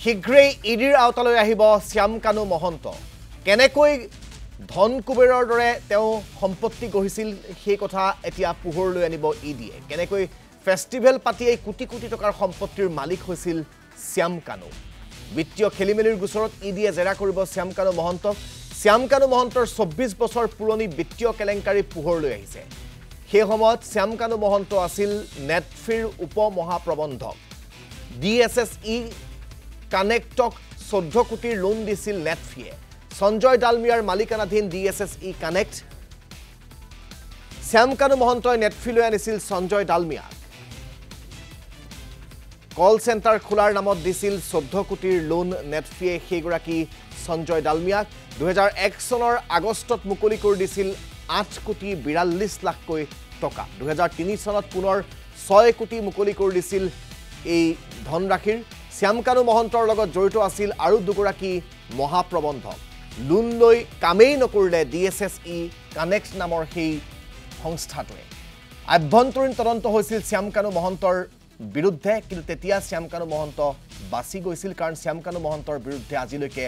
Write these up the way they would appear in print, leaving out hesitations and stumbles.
শীঘ্ৰেই ইডিৰ আওতালৈ আহিব শ্যাম কানু মহন্ত কেনেকৈ ধন কুবেৰৰ দৰে তেওঁ সম্পত্তি গঢ়িছিল সেই কথা এতিয়া পোহৰলৈ আনিব ইডিয়ে কেনেকৈ ফেষ্টিভেল পাতি এই কোটি কোটি টকাৰ সম্পত্তিৰ মালিক হৈছিল শ্যাম কানু বিত্তীয় খেলিমেলিৰ গোচৰত ইডিয়ে জেৰা কৰিব শ্যাম কানু মহন্তৰ 24 বছৰ পুৰণি বিত্তীয় কেলেংকাৰী পোহৰলৈ আহিছে সেই সময়ত শ্যাম কানু মহন্ত আছিল নেটফিৰ উপ মহাপ্ৰবন্ধক DSSE কানেক্টক 14 কোটিৰ লোন দিছিল নেটফিয়ে সঞ্জয় ডালমিয়াৰ মালিকানাধীন DSSE কানেক্ট শ্যাম কানু মহন্তই নেটফিলৈ আনিছিল সঞ্জয় ডালমিয়া কল সেন্টাৰ খোলাৰ নামত দিছিল 14 কোটিৰ লোন নেটফিয়ে সেইগৰাকী সঞ্জয় ডালমিয়াক 2001 চনৰ আগষ্টত মুকলি কৰি দিছিল 8 কোটি 42 লাখকৈ টকা 2003 চনত পুনৰ 6 কোটি মুকলি কৰি দিছিল এই ধনৰাশিৰ শ্যাম কানু মহন্তৰ লগত জড়িত আছিল আৰু দুগৰাকী মহাপ্ৰবন্ধক লোন লৈ কামেই নকৰিলে DSSE কানেক্ট নামৰ সেই সংস্থাটোৱে আভ্যন্তৰীণ তদন্ত হৈছিল শ্যাম কানু মহন্তৰ বিৰুদ্ধে কিন্তু তেতিয়া শ্যাম কানু মহন্ত বাছি গৈছিল কাৰণ শ্যাম কানু মহন্তৰ বিৰুদ্ধে আজিলৈকে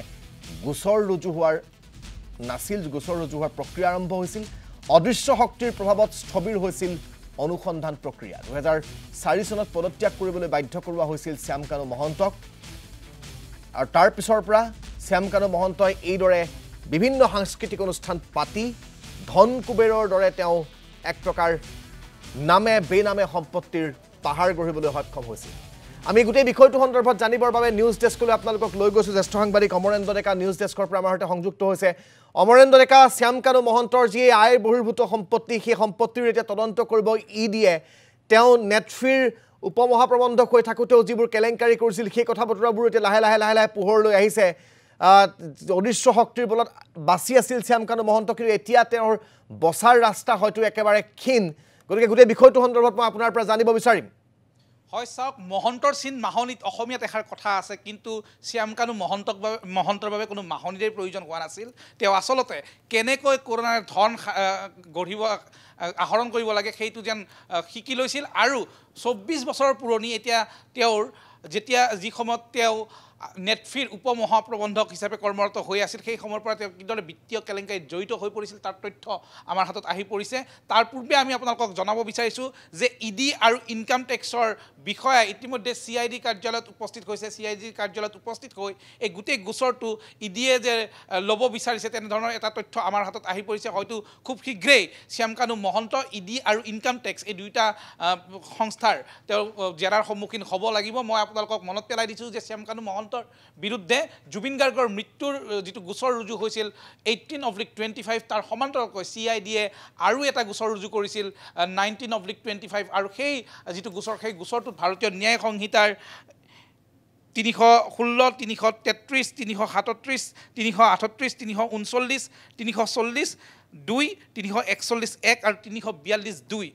গোচৰ ৰুজু হোৱাৰ প্ৰক্ৰিয়া আৰম্ভ হৈছিল অদৃশ্য শক্তিৰ প্ৰভাৱত স্থবিৰ হৈছিল অনুসন্ধান প্ৰক্ৰিয়া 2004 চনত পদত্যাগ কৰিবলৈ বাধ্য কৰোৱা হৈছিল শ্যাম কানু মহন্তক আৰু তাৰ পিছৰ পৰা শ্যাম কানু মহন্তই এইদৰে বিভিন্ন সাংস্কৃতিক অনুষ্ঠান পাতি ধন কুবেৰৰ দৰে তেওঁ এক প্ৰকাৰ নামে বেনামে সম্পত্তিৰ পাহাৰ গঢ়িবলৈ সক্ষম হৈছিল আমি গোটেই বিষয়টো সন্দৰ্ভত জানিবৰ বাবে নিউজ ডেস্কলৈ আপোনালোকক লৈ গৈছো জ্যেষ্ঠ সাংবাদিক অমৰেন্দ্ৰ ডেকা নিউজ ডেস্কৰ পৰা আমাৰ সৈতে সংযুক্ত হৈছে অমৰেন্দ্ৰ ডেকা শ্যাম কানু মহন্তৰ যি আয় বহিৰ্ভূত সম্পত্তি সেই সম্পত্তিৰ এতিয়া তদন্ত কৰিব ইডিয়ে তেওঁ নেটফিৰ উপমহাপ্ৰবন্ধক হৈ থাকোঁতেও যিবোৰ কেলেংকাৰী কৰিছিল সেই কথা বতৰাবোৰ এতিয়া লাহে লাহে পোহৰলৈ আহিছে অদৃশ্য শক্তিৰ বলত বাছি আছিল শ্যাম কানু মহন্ত কিন্তু এতিয়া তেওঁৰ বছাৰ ৰাস্তা হয়তো একেবাৰে ক্ষীণ গতিকে গোটেই বিষয়টো সন্দৰ্ভত মই আপোনাৰ পৰা জানিব বিচাৰিম হয় চাওক মহন্তৰ চিন মাহনিত অসমীয়াত এষাৰ কথা আছে কিন্তু শ্যাম কানু মহন্তৰ বাবে কোনো মাহনিৰ প্ৰয়োজন হোৱা নাছিল তেওঁ আচলতে কেনেকৈ কৰোনাৰ ধন গঢ়িব আহৰণ কৰিব লাগে সেইটো যেন শিকি লৈছিল আৰু 24 বছৰ পুৰণি এতিয়া তেওঁৰ যেতিয়া যি সময়ত তেওঁ নেটফিৰ উপ মহাপ্ৰবন্ধক হিচাপে কৰ্মৰত হৈ আছিল সেই সময়ৰ পৰা তেওঁ কিদৰে বিত্তীয় কেলেংকাৰীত জড়িত হৈ পৰিছিল তাৰ তথ্য আমাৰ হাতত আহি পৰিছে তাৰ পূৰ্বে আমি আপোনালোকক জনাব বিচাৰিছোঁ যে ইডি আৰু ইনকাম টেক্সৰ বিষয়া ইতিমধ্যে CID কাৰ্যালয়ত উপস্থিত হৈছে CID কাৰ্যালয়ত উপস্থিত হৈ এই গোটেই গোচৰটো ইডিয়ে যে ল'ব বিচাৰিছে তেনেধৰণৰ এটা তথ্য আমাৰ হাতত আহি পৰিছে হয়তো খুব শীঘ্ৰেই শ্যাম কানু মহন্ত ইডি আৰু ইনকাম টেক্স এই দুইটা সংস্থাৰ তেওঁ জেৰাৰ সন্মুখীন হ'ব লাগিব মই আপোনালোকক মনত পেলাই দিছোঁ যে শ্যাম কানু মহন্ত বিৰুদ্ধে জুবিন গাৰ্গৰ মৃত্যুৰ যিটো গোচৰ ৰুজু হৈছিল 18/25 তাৰ সমান্তৰালকৈ CIDয়ে আৰু এটা গোচৰ ৰুজু কৰিছিল 19/25 আৰু সেই যিটো গোচৰ সেই গোচৰটোত ভাৰতীয় ন্যায় সংহিতাৰ 316 333 337 338 339 340 2 341 1 আৰু 342 2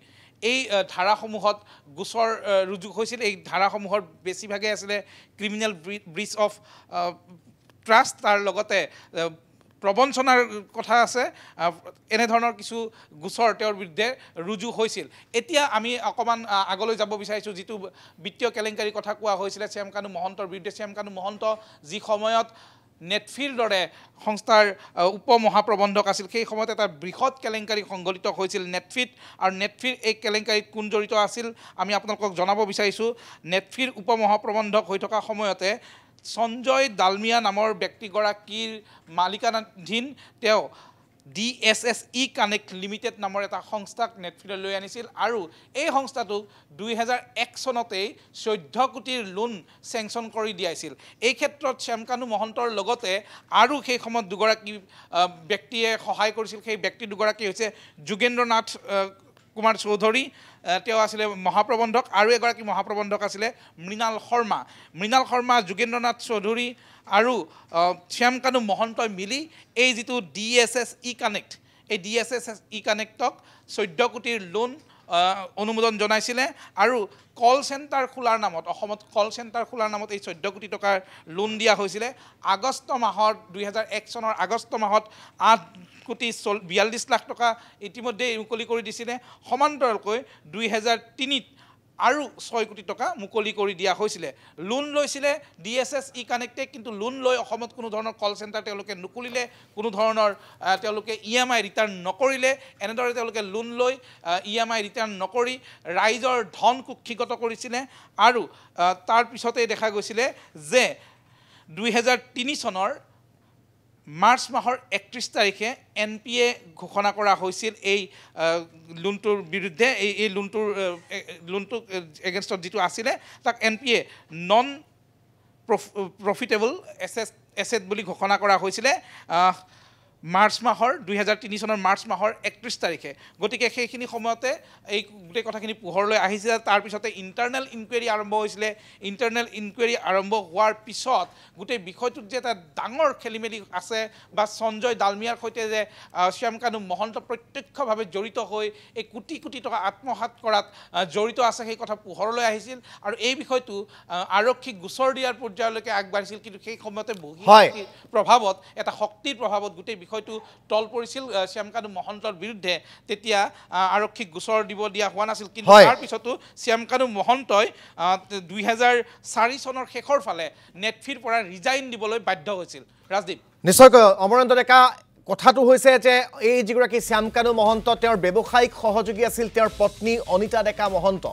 এই ধাৰাসমূহত গোচৰ ৰুজু হৈছিল এই ধাৰাসমূহৰ বেছিভাগে আছিলে ক্ৰিমিনেল ব্ৰিচ অফ ট্ৰাষ্ট তাৰ লগতে প্ৰবঞ্চনাৰ কথা আছে এনেধৰণৰ কিছু গোচৰ তেওঁৰ বিৰুদ্ধে ৰুজু হৈছিল এতিয়া আমি অকমান আগলৈ যাব বিচাৰিছোঁ যিটো বিত্তীয় কেলেংকাৰীৰ কথা কোৱা হৈছিলে শ্যাম কানু মহন্তৰ বিৰুদ্ধে শ্যাম কানু মহন্ত যি সময়ত নেটফিৰ দৰে সংস্থাৰ উপ মহাপ্ৰবন্ধক আছিল সেই সময়ত এটা বৃহৎ কেলেংকাৰী সংঘটিত হৈছিল নেটফিত আৰু নেটফিৰ এই কেলেংকাৰীত কোন জড়িত আছিল আমি আপোনালোকক জনাব বিচাৰিছোঁ নেটফিৰ উপ মহাপ্ৰবন্ধক হৈ থকা সময়তে সঞ্জয় ডালমিয়া নামৰ ব্যক্তিগৰাকীৰ মালিকানাধীন তেওঁ DSSE কানেক্ট লিমিটেড নামৰ এটা সংস্থাক নেটফিলৈ আনিছিল আৰু এই সংস্থাটোক 2001 চনতেই 14 কোটিৰ লোন চেংচন কৰি দিয়াইছিল এই ক্ষেত্ৰত শ্যাম কানু মহন্তৰ লগতে আৰু সেই সময়ত দুগৰাকী ব্যক্তিয়ে সহায় কৰিছিল সেই ব্যক্তি দুগৰাকী হৈছে যোগেন্দ্ৰনাথ কুমাৰ চৌধুৰী তেওঁ আছিলে মহাপ্ৰবন্ধক আৰু এগৰাকী মহাপ্ৰবন্ধক আছিলে মৃণাল শৰ্মা যোগেন্দ্ৰনাথ চৌধুৰী আৰু শ্যাম কানু মহন্তই মিলি এই যিটো DSSE কানেক্ট এই DSSE কানেক্টক 14 কোটিৰ লোন অনুমোদন জনাইছিলে আৰু কল সেন্টাৰ খোলাৰ নামত অসমত কল সেন্টাৰ খোলাৰ নামত এই 14 কোটি টকাৰ লোন দিয়া হৈছিলে আগষ্ট মাহত 2001 চনৰ আগষ্ট মাহত 8 কোটি 42 লাখ টকা ইতিমধ্যে মুকলি কৰি দিছিলে সমান্তৰালকৈ 2003 আৰু 6 কোটি টকা মুকলি কৰি দিয়া হৈছিলে লোন লৈছিলে DSS ই-কানেক্টে কিন্তু লোন লৈ অসমত কোনো ধৰণৰ কল চেণ্টাৰ তেওঁলোকে নুকুলিলে কোনো ধৰণৰ তেওঁলোকে EMI ৰিটাৰ্ণ নকৰিলে এনেদৰে তেওঁলোকে লোন লৈ EMI ৰিটাৰ্ণ নকৰি ৰাইজৰ ধন কুক্ষিগত কৰিছিলে আৰু তাৰ পিছতে দেখা গৈছিলে যে 2003 চনৰ মাৰ্চ মাহৰ 31 তাৰিখে NPA ঘোষণা কৰা হৈছিল এই লোনটোৰ বিৰুদ্ধে এই লোনটো এগেইনষ্টত যিটো আছিলে তাক NPA নন প্ৰফিটেবল এছেট বুলি ঘোষণা কৰা হৈছিলে মাৰ্চ মাহৰ 2003 চনৰ মাৰ্চ মাহৰ 31 তাৰিখে গতিকে সেইখিনি সময়তে এই গোটেই কথাখিনি পোহৰলৈ আহিছিল তাৰ পিছতে ইণ্টাৰনেল ইনকুৱেৰি আৰম্ভ হৈছিলে ইণ্টাৰনেল ইনকুৱেৰি আৰম্ভ হোৱাৰ পিছত গোটেই বিষয়টোত যে এটা ডাঙৰ খেলিমেলি আছে বা সঞ্জয় ডালমিয়াৰ সৈতে যে শ্যামকানু মহন্ত প্ৰত্যক্ষভাৱে জড়িত হৈ এই কোটি কোটি টকা আত্মসাৎ কৰাত জড়িত আছে সেই কথা পোহৰলৈ আহিছিল আৰু এই বিষয়টো আৰক্ষীক গোচৰ দিয়াৰ পৰ্যায়লৈকে আগবাঢ়িছিল কিন্তু সেই সময়তে বহি প্ৰভাৱত এটা শক্তিৰ প্ৰভাৱত গোটেই বিষয়টো তল পৰিছিল শ্যামকানু মহন্তৰ বিৰুদ্ধে তেতিয়া আৰক্ষীক গোচৰ দিব দিয়া হোৱা নাছিল কিন্তু তাৰ পিছতো শ্যামকানু মহন্তই 2004 চনৰ শেষৰ ফালে নেটফিৰ পৰা ৰিজাইন দিবলৈ বাধ্য হৈছিল ৰাজদীপ নিশ্চয়কৈ অমৰেন্দ্ৰ ডেকা কথাটো হৈছে যে এই যিগৰাকী শ্যামকানু মহন্ত তেওঁৰ ব্যৱসায়িক সহযোগী আছিল তেওঁৰ পত্নী অনিতা ডেকা মহন্ত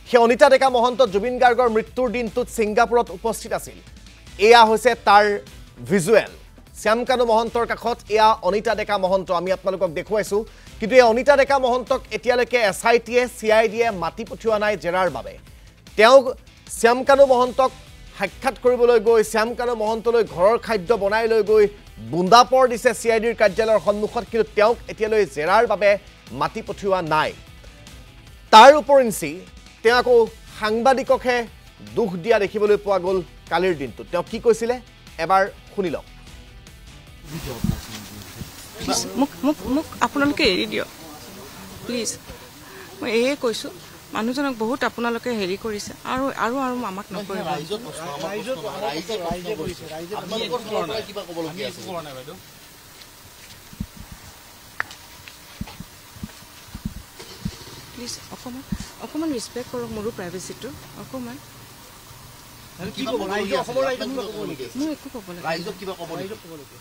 সেই অনিতা ডেকা মহন্ত জুবিন গাৰ্গৰ মৃত্যুৰ দিনটোত ছিংগাপুৰত উপস্থিত আছিল এয়া হৈছে তাৰ ভিজুৱেল শ্যামকানু মহন্তৰ কাষত এয়া অনিতা ডেকা মহন্ত আমি আপোনালোকক দেখুৱাইছো কিন্তু এই অনিতা ডেকা মহন্তক এতিয়ালৈকে SITয়ে CIDয়ে মাতি পঠিওৱা নাই জেৰাৰ বাবে তেওঁ শ্যামকানু মহন্তক সাক্ষাৎ কৰিবলৈ গৈ শ্যামকানু মহন্তলৈ ঘৰৰ খাদ্য বনাই লৈ গৈ বুন্দাপৰ দিছে CIDৰ কাৰ্যালয়ৰ সন্মুখত কিন্তু তেওঁক এতিয়ালৈ জেৰাৰ বাবে মাতি পঠিওৱা নাই তাৰ উপৰিঞ্চি তেওঁ আকৌ সাংবাদিককহে দুখ দিয়া দেখিবলৈ পোৱা গ'ল কালিৰ দিনটোত তেওঁ কি কৈছিলে এবাৰ শুনি লওক মোক আপোনালোকে এৰি দিয়ক প্লিজ মই এয়ে কৈছোঁ মানুহজনক বহুত আপোনালোকে হেৰি কৰিছে আৰু আৰু আৰু আমাক নকৰিব প্লিজ অকণমান ৰেচপেক্ট কৰক মোৰো প্ৰাইভেচিটো অকণমান মই একো ক'ব লাগে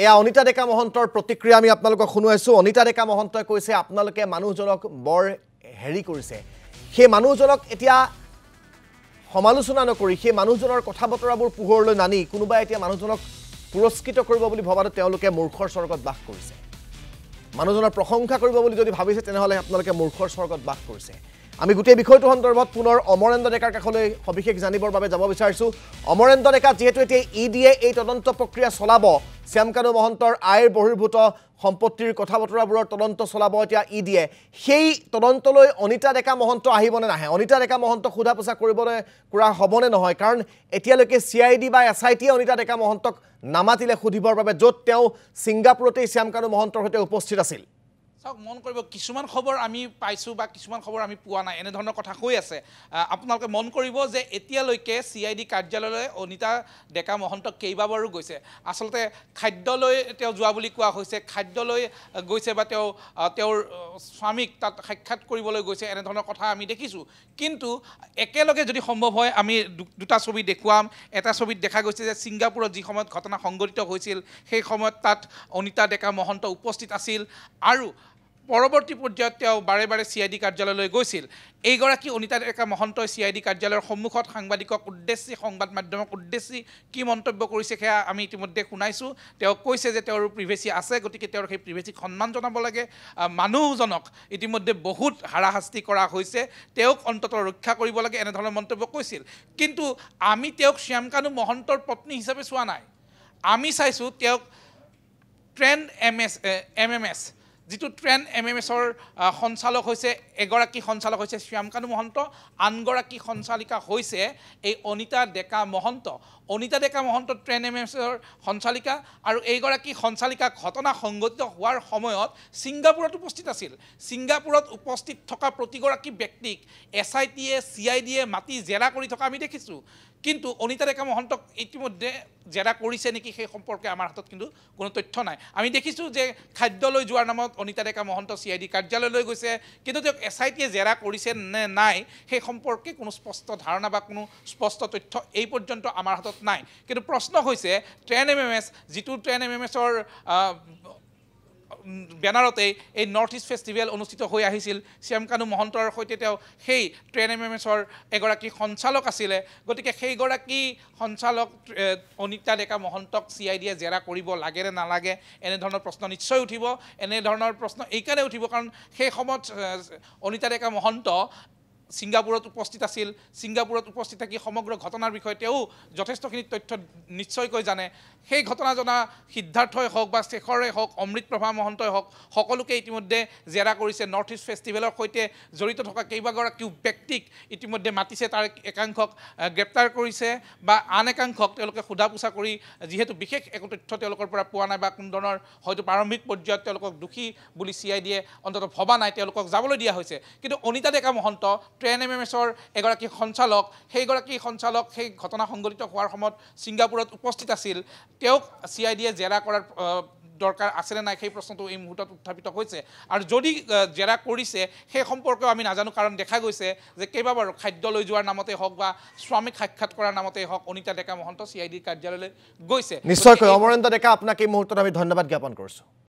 এয়া অনিতা ডেকা মহন্তৰ প্ৰতিক্ৰিয়া আমি আপোনালোকক শুনাইছো অনিতা ডেকা মহন্তই কৈছে আপোনালোকে মানুহজনক বৰ হেৰি কৰিছে সেই মানুহজনক এতিয়া সমালোচনা নকৰি সেই মানুহজনৰ কথা বতৰাবোৰ পোহৰলৈ নানি কোনোবা এতিয়া মানুহজনক পুৰস্কৃত কৰিব বুলি ভবাটো তেওঁলোকে মূৰ্খৰ স্বৰ্গত বাস কৰিছে মানুহজনৰ প্ৰশংসা কৰিব বুলি যদি ভাবিছে তেনেহলে আপোনালোকে মূৰ্খৰ স্বৰ্গত বাস কৰিছে আমি গোটেই বিষয়টো সন্দৰ্ভত পুনৰ অমৰেন্দ্ৰ ডেকাৰ কাষলৈ সবিশেষ জানিবৰ বাবে যাব বিচাৰিছো অমৰেন্দ্ৰ ডেকা যেহেতু এতিয়া ইডিয়ে এই তদন্ত প্ৰক্ৰিয়া চলাব শ্যামকানু মহন্তৰ আইৰ বহিৰ্ভূত সম্পত্তিৰ কথা বতৰাবোৰৰ তদন্ত চলাব এতিয়া ইডিয়ে সেই তদন্তলৈ অনিতা ডেকা মহন্ত আহিবনে নাহে অনিতা ডেকা মহন্ত সোধা পোছা কৰিবলৈ কৰা হ'বনে নহয় কাৰণ এতিয়ালৈকে CID বা SITয়ে অনিতা ডেকা মহন্তক নামাতিলে সুধিবৰ বাবে য'ত তেওঁ ছিংগাপুৰতেই শ্যামকানু মহন্তৰ সৈতে উপস্থিত আছিল চাওক মন কৰিব কিছুমান খবৰ আমি পাইছোঁ বা কিছুমান খবৰ আমি পোৱা নাই এনেধৰণৰ কথা হৈ আছে আপোনালোকে মন কৰিব যে এতিয়ালৈকে CID কাৰ্যালয়লৈ অনিতা ডেকা মহন্তক কেইবাবাৰো গৈছে আচলতে খাদ্যলৈ তেওঁ যোৱা বুলি কোৱা হৈছে খাদ্যলৈ গৈছে বা তেওঁৰ স্বামীক তাত সাক্ষাৎ কৰিবলৈ গৈছে এনেধৰণৰ কথা আমি দেখিছোঁ কিন্তু একেলগে যদি সম্ভৱ হয় আমি দুটা ছবি দেখুৱাম এটা ছবিত দেখা গৈছে যে ছিংগাপুৰত যি সময়ত ঘটনা সংঘটিত হৈছিল সেই সময়ত তাত অনিতা ডেকা মহন্ত উপস্থিত আছিল আৰু পৰৱৰ্তী পৰ্যায়ত তেওঁ বাৰে বাৰে CID কাৰ্যালয়লৈ গৈছিল এইগৰাকী অনিতা ডেকা মহন্তই CID কাৰ্যালয়ৰ সন্মুখত সাংবাদিকক উদ্দেশ্যি সংবাদ মাধ্যমক উদ্দেশ্যি কি মন্তব্য কৰিছে সেয়া আমি ইতিমধ্যে শুনাইছোঁ তেওঁ কৈছে যে তেওঁৰ প্ৰিভেচি আছে গতিকে তেওঁৰ সেই প্ৰিভেচিক সন্মান জনাব লাগে মানুহজনক ইতিমধ্যে বহুত হাৰাশাস্তি কৰা হৈছে তেওঁক অন্ততঃ ৰক্ষা কৰিব লাগে এনেধৰণৰ মন্তব্য কৈছিল কিন্তু আমি তেওঁক শ্যামকানু মহন্তৰ পত্নী হিচাপে চোৱা নাই আমি চাইছোঁ তেওঁক ট্ৰেণ্ড MMS যিটো ট্ৰেণ্ড MMSৰ সঞ্চালক হৈছে এগৰাকী সঞ্চালক হৈছে শ্যামকানু মহন্ত আনগৰাকী সঞ্চালিকা হৈছে এই অনিতা ডেকা মহন্ত অনিতা ডেকা মহন্ত ট্ৰেণ্ড MMSৰ সঞ্চালিকা আৰু এইগৰাকী সঞ্চালিকা ঘটনা সংঘটিত হোৱাৰ সময়ত ছিংগাপুৰত উপস্থিত আছিল ছিংগাপুৰত উপস্থিত থকা প্ৰতিগৰাকী ব্যক্তিক SITয়ে CIDয়ে মাতি জেৰা কৰি থকা আমি দেখিছোঁ কিন্তু অনিতা ডেকা মহন্তক ইতিমধ্যে জেৰা কৰিছে নেকি সেই সম্পৰ্কে আমাৰ হাতত কিন্তু কোনো তথ্য নাই আমি দেখিছোঁ যে খাদ্যলৈ যোৱাৰ নামত অনিতা ডেকা মহন্ত CID কাৰ্যালয়লৈ গৈছে কিন্তু তেওঁক SITয়ে জেৰা কৰিছে নে নাই সেই সম্পৰ্কে কোনো স্পষ্ট ধাৰণা বা কোনো স্পষ্ট তথ্য এই পৰ্যন্ত আমাৰ হাতত নাই কিন্তু প্ৰশ্ন হৈছে ট্ৰেন MMS যিটো ট্ৰেন MMSৰ বেনাৰতে এই নৰ্থ ইষ্ট ফেষ্টিভেল অনুষ্ঠিত হৈ আহিছিল শ্যামকানু মহন্তৰ সৈতে তেওঁ সেই ট্ৰেন MMSৰ এগৰাকী সঞ্চালক আছিলে গতিকে সেইগৰাকী সঞ্চালক অনিতা ডেকা মহন্তক CIDয়ে জেৰা কৰিব লাগে নে নালাগে এনেধৰণৰ প্ৰশ্ন নিশ্চয় উঠিব এনেধৰণৰ প্ৰশ্ন এইকাৰণে উঠিব কাৰণ সেই সময়ত অনিতা ডেকা মহন্ত ছিংগাপুৰত উপস্থিত আছিল ছিংগাপুৰত উপস্থিত থাকি সমগ্ৰ ঘটনাৰ বিষয়ে তেওঁ যথেষ্টখিনি তথ্য নিশ্চয়কৈ জানে সেই ঘটনা জনা সিদ্ধাৰ্থই হওক বা শেখৰে হওক অমৃতপ্ৰভা মহন্তই হওক সকলোকে ইতিমধ্যে জেৰা কৰিছে নৰ্থ ইষ্ট ফেষ্টিভেলৰ সৈতে জড়িত থকা কেইবাগৰাকীও ব্যক্তিক ইতিমধ্যে মাতিছে তাৰ একাংশক গ্ৰেপ্তাৰ কৰিছে বা আন একাংশক তেওঁলোকে সোধা পোছা কৰি যিহেতু বিশেষ একো তথ্য তেওঁলোকৰ পৰা পোৱা নাই বা কোনো ধৰণৰ হয়তো প্ৰাৰম্ভিক পৰ্যায়ত তেওঁলোকক দোষী বুলি CIDয়ে অন্ততঃ ভবা নাই তেওঁলোকক যাবলৈ দিয়া হৈছে কিন্তু অনিতা ডেকা মহন্ত ট্ৰেন MMSৰ এগৰাকী সঞ্চালক সেইগৰাকী সঞ্চালক সেই ঘটনা সংঘটিত হোৱাৰ সময়ত ছিংগাপুৰত উপস্থিত আছিল তেওঁক CIDয়ে জেৰা কৰাৰ দৰকাৰ আছেনে নাই সেই প্ৰশ্নটো এই মুহূৰ্তত উত্থাপিত হৈছে আৰু যদি জেৰা কৰিছে সেই সম্পৰ্কেও আমি নাজানো কাৰণ দেখা গৈছে যে কেইবাবাৰো খাদ্য লৈ যোৱাৰ নামতে হওক বা স্বামীক সাক্ষাৎ কৰাৰ নামতে হওক অনিতা ডেকা মহন্ত CID কাৰ্যালয়লৈ গৈছে নিশ্চয়কৈ অমৰেন্দ্ৰ ডেকা আপোনাক এই মুহূৰ্তত আমি ধন্যবাদ জ্ঞাপন কৰিছোঁ